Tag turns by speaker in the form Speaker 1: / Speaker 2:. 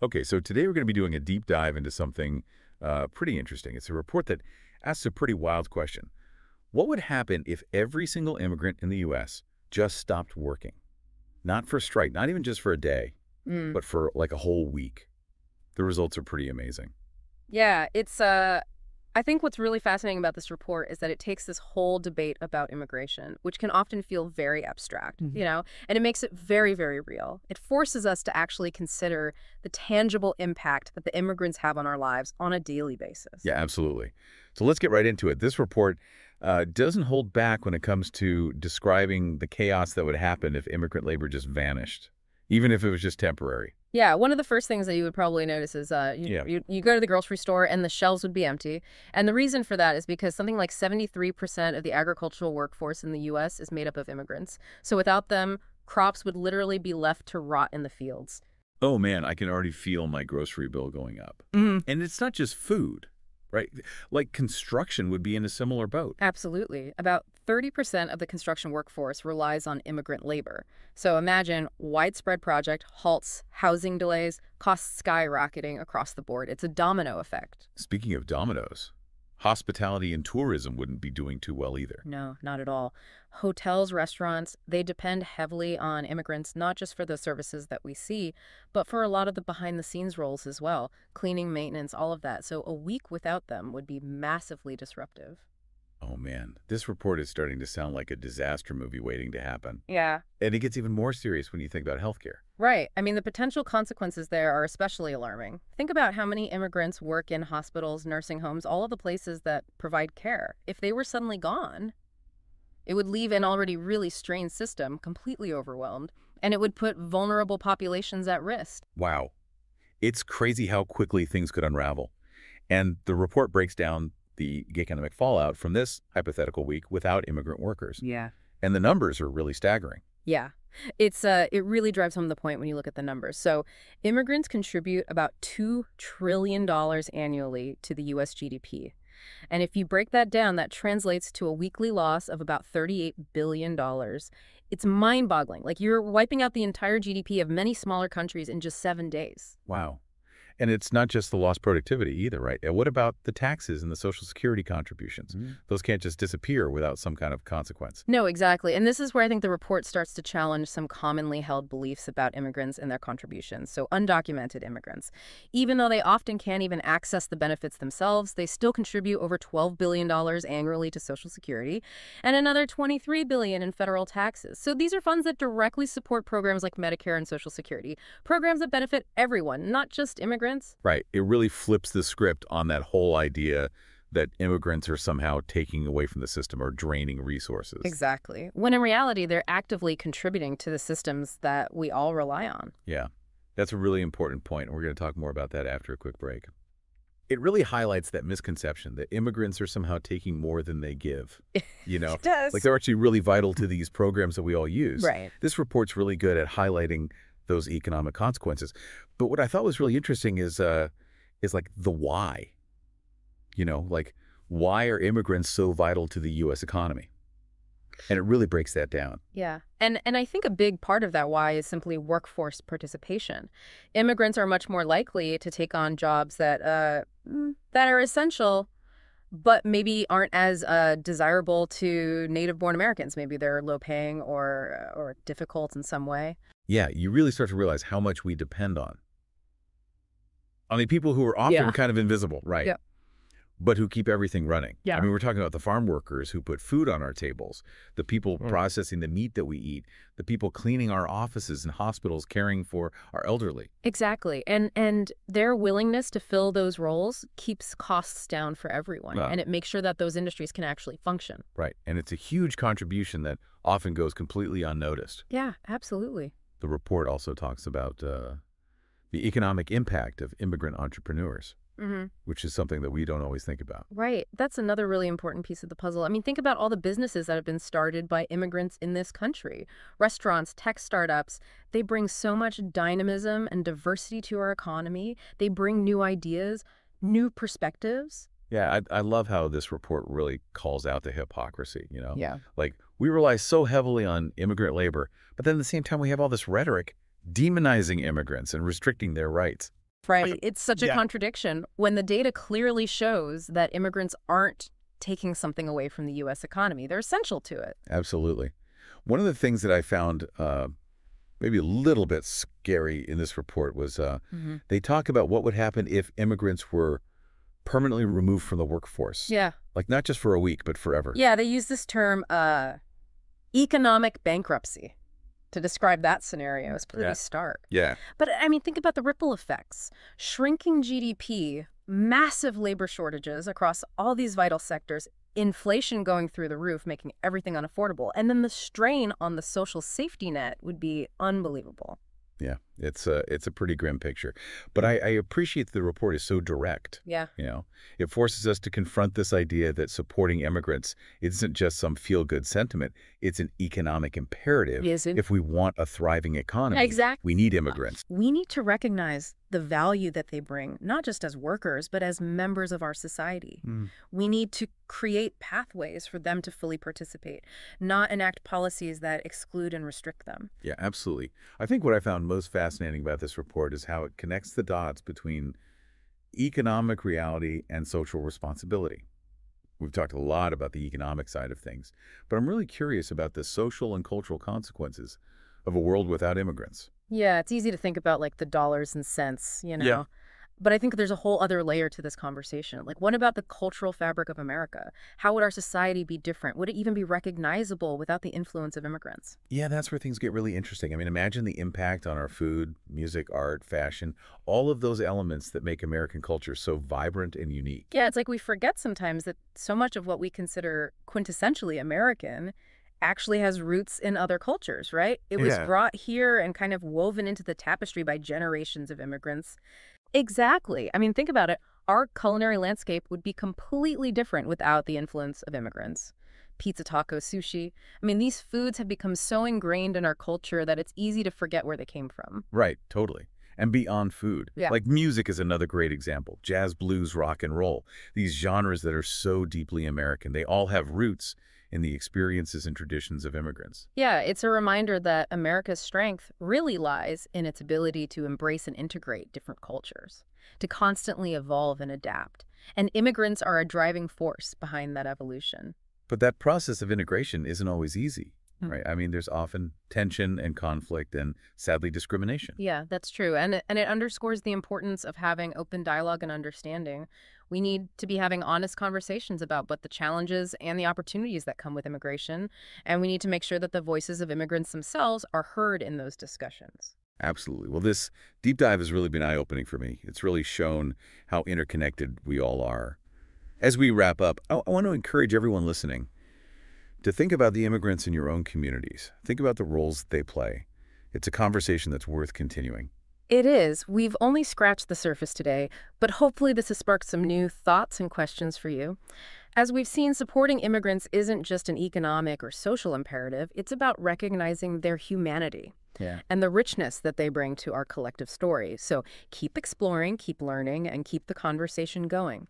Speaker 1: Okay, so today we're going to be doing a deep dive into something pretty interesting. It's a report that asks a pretty wild question. What would happen if every single immigrant in the U.S. just stopped working? Not for a strike, not even just for a day,
Speaker 2: Mm.
Speaker 1: but for like a whole week. The results are pretty amazing.
Speaker 2: Yeah, I think what's really fascinating about this report is that it takes this whole debate about immigration, which can often feel very abstract, and it makes it very, very real. It forces us to actually consider the tangible impact that the immigrants have on our lives on a daily basis.
Speaker 1: Yeah, absolutely. So let's get right into it. This report doesn't hold back when it comes to describing the chaos that would happen if immigrant labor just vanished, even if it was just temporary.
Speaker 2: Yeah, one of the first things that you would probably notice is
Speaker 1: Yeah.
Speaker 2: you go to the grocery store and the shelves would be empty. And the reason for that is because something like 73% of the agricultural workforce in the U.S. is made up of immigrants. So without them, crops would literally be left to rot in the fields.
Speaker 1: Oh man, I can already feel my grocery bill going up.
Speaker 2: Mhm.
Speaker 1: And it's not just food, right? Like construction would be in a similar boat.
Speaker 2: Absolutely. About 30% of the construction workforce relies on immigrant labor. So imagine widespread project halts, housing delays, costs skyrocketing across the board. It's a domino effect.
Speaker 1: Speaking of dominoes, hospitality and tourism wouldn't be doing too well either.
Speaker 2: No, not at all. Hotels, restaurants, they depend heavily on immigrants, not just for the services that we see, but for a lot of the behind the scenes roles as well, cleaning, maintenance, all of that. So a week without them would be massively disruptive.
Speaker 1: Oh man, this report is starting to sound like a disaster movie waiting to happen.
Speaker 2: Yeah.
Speaker 1: And it gets even more serious when you think about healthcare.
Speaker 2: Right. I mean, the potential consequences there are especially alarming. Think about how many immigrants work in hospitals, nursing homes, all of the places that provide care. If they were suddenly gone, it would leave an already really strained system completely overwhelmed, and it would put vulnerable populations at risk.
Speaker 1: Wow. It's crazy how quickly things could unravel. And the report breaks down the economic fallout from this hypothetical week without immigrant workers.
Speaker 2: Yeah.
Speaker 1: And the numbers are really staggering.
Speaker 2: Yeah. It really drives home the point when you look at the numbers. So, immigrants contribute about $2 trillion annually to the US GDP. And if you break that down, that translates to a weekly loss of about $38 billion. It's mind-boggling. Like you're wiping out the entire GDP of many smaller countries in just 7 days.
Speaker 1: Wow. And it's not just the lost productivity either, right? And what about the taxes and the Social Security contributions? Those can't just disappear without some kind of consequence.
Speaker 2: No, exactly. And this is where I think the report starts to challenge some commonly held beliefs about immigrants and their contributions. So, undocumented immigrants. Even though they often can't even access the benefits themselves, they still contribute over $12 billion annually to Social Security and another $23 billion in federal taxes. So, these are funds that directly support programs like Medicare and Social Security, programs that benefit everyone, not just immigrants.
Speaker 1: Right. It really flips the script on that whole idea that immigrants are somehow taking away from the system or draining resources.
Speaker 2: Exactly. When in reality, they're actively contributing to the systems that we all rely on.
Speaker 1: Yeah, that's a really important point, and we're going to talk more about that after a quick break. It really highlights that misconception that immigrants are somehow taking more than they give.
Speaker 2: It does.
Speaker 1: Like they're actually really vital to these programs that we all use.
Speaker 2: Right.
Speaker 1: This report's really good at highlighting those economic consequences. But what I thought was really interesting is like the why. Like why are immigrants so vital to the U.S. economy? And it really breaks that down.
Speaker 2: Yeah. And I think a big part of that why is simply workforce participation. Immigrants are much more likely to take on jobs that are essential, but maybe aren't as desirable to native-born Americans. Maybe they're low-paying or difficult in some way.
Speaker 1: Yeah, you really start to realize how much we depend on. I mean, people who are often
Speaker 2: Yeah.
Speaker 1: kind of invisible, right?
Speaker 2: Yeah.
Speaker 1: But who keep everything running.
Speaker 2: Yeah.
Speaker 1: I mean, we're talking about the farm workers who put food on our tables, the people processing the meat that we eat, the people cleaning our offices and hospitals, caring for our elderly.
Speaker 2: Exactly. And their willingness to fill those roles keeps costs down for everyone,
Speaker 1: Wow.
Speaker 2: and it makes sure that those industries can actually function.
Speaker 1: Right. And it's a huge contribution that often goes completely unnoticed.
Speaker 2: Yeah, absolutely.
Speaker 1: The report also talks about the economic impact of immigrant entrepreneurs, which is something that we don't always think about.
Speaker 2: Right. That's another really important piece of the puzzle. I mean, think about all the businesses that have been started by immigrants in this country. Restaurants, tech startups, they bring so much dynamism and diversity to our economy. They bring new ideas, new perspectives.
Speaker 1: Yeah, I love how this report really calls out the hypocrisy,
Speaker 2: Yeah.
Speaker 1: Like, we rely so heavily on immigrant labor, but then at the same time we have all this rhetoric demonizing immigrants and restricting their rights.
Speaker 2: Right. It's such a
Speaker 1: Yeah.
Speaker 2: contradiction when the data clearly shows that immigrants aren't taking something away from the U.S. economy. They're essential to it.
Speaker 1: Absolutely. One of the things that I found maybe a little bit scary in this report was
Speaker 2: Hmm.
Speaker 1: they talk about what would happen if immigrants were permanently removed from the workforce.
Speaker 2: Yeah.
Speaker 1: Like not just for a week, but forever.
Speaker 2: Yeah, they use this term economic bankruptcy to describe that scenario. It's pretty
Speaker 1: Yeah.
Speaker 2: stark.
Speaker 1: Yeah.
Speaker 2: But I mean, think about the ripple effects. Shrinking GDP, massive labor shortages across all these vital sectors, inflation going through the roof, making everything unaffordable. And then the strain on the social safety net would be unbelievable.
Speaker 1: Yeah. It's a pretty grim picture. But I appreciate that the report is so direct.
Speaker 2: Yeah.
Speaker 1: You know, it forces us to confront this idea that supporting immigrants isn't just some feel-good sentiment. It's an economic imperative.
Speaker 2: Is it?
Speaker 1: If we want a thriving economy,
Speaker 2: Exactly.
Speaker 1: we need immigrants.
Speaker 2: We need to recognize the value that they bring, not just as workers, but as members of our society.
Speaker 1: Mm.
Speaker 2: We need to create pathways for them to fully participate, not enact policies that exclude and restrict them.
Speaker 1: Yeah, absolutely. I think what I found most fascinating about this report is how it connects the dots between economic reality and social responsibility. We've talked a lot about the economic side of things, but I'm really curious about the social and cultural consequences of a world without immigrants.
Speaker 2: Yeah, it's easy to think about like the dollars and cents,
Speaker 1: Yeah.
Speaker 2: But I think there's a whole other layer to this conversation. Like, what about the cultural fabric of America? How would our society be different? Would it even be recognizable without the influence of immigrants?
Speaker 1: Yeah, that's where things get really interesting. I mean, imagine the impact on our food, music, art, fashion, all of those elements that make American culture so vibrant and unique.
Speaker 2: Yeah, it's like we forget sometimes that so much of what we consider quintessentially American actually has roots in other cultures, right? It was
Speaker 1: Yeah.
Speaker 2: brought here and kind of woven into the tapestry by generations of immigrants. Exactly. I mean, think about it. Our culinary landscape would be completely different without the influence of immigrants. Pizza, taco, sushi. I mean, these foods have become so ingrained in our culture that it's easy to forget where they came from.
Speaker 1: Right, totally. And beyond food.
Speaker 2: Yeah.
Speaker 1: Like music is another great example. Jazz, blues, rock and roll. These genres that are so deeply American. They all have roots in the experiences and traditions of immigrants.
Speaker 2: Yeah, it's a reminder that America's strength really lies in its ability to embrace and integrate different cultures, to constantly evolve and adapt. And immigrants are a driving force behind that evolution.
Speaker 1: But that process of integration isn't always easy,
Speaker 2: Hmm.
Speaker 1: right? I mean, there's often tension and conflict and sadly discrimination.
Speaker 2: Yeah, that's true. And it underscores the importance of having open dialogue and understanding. We need to be having honest conversations about both the challenges and the opportunities that come with immigration. And we need to make sure that the voices of immigrants themselves are heard in those discussions.
Speaker 1: Absolutely. Well, this deep dive has really been eye-opening for me. It's really shown how interconnected we all are. As we wrap up, I want to encourage everyone listening to think about the immigrants in your own communities. Think about the roles that they play. It's a conversation that's worth continuing.
Speaker 2: It is. We've only scratched the surface today, but hopefully this has sparked some new thoughts and questions for you. As we've seen, supporting immigrants isn't just an economic or social imperative. It's about recognizing their humanity
Speaker 1: Yeah.
Speaker 2: and the richness that they bring to our collective story. So keep exploring, keep learning, and keep the conversation going.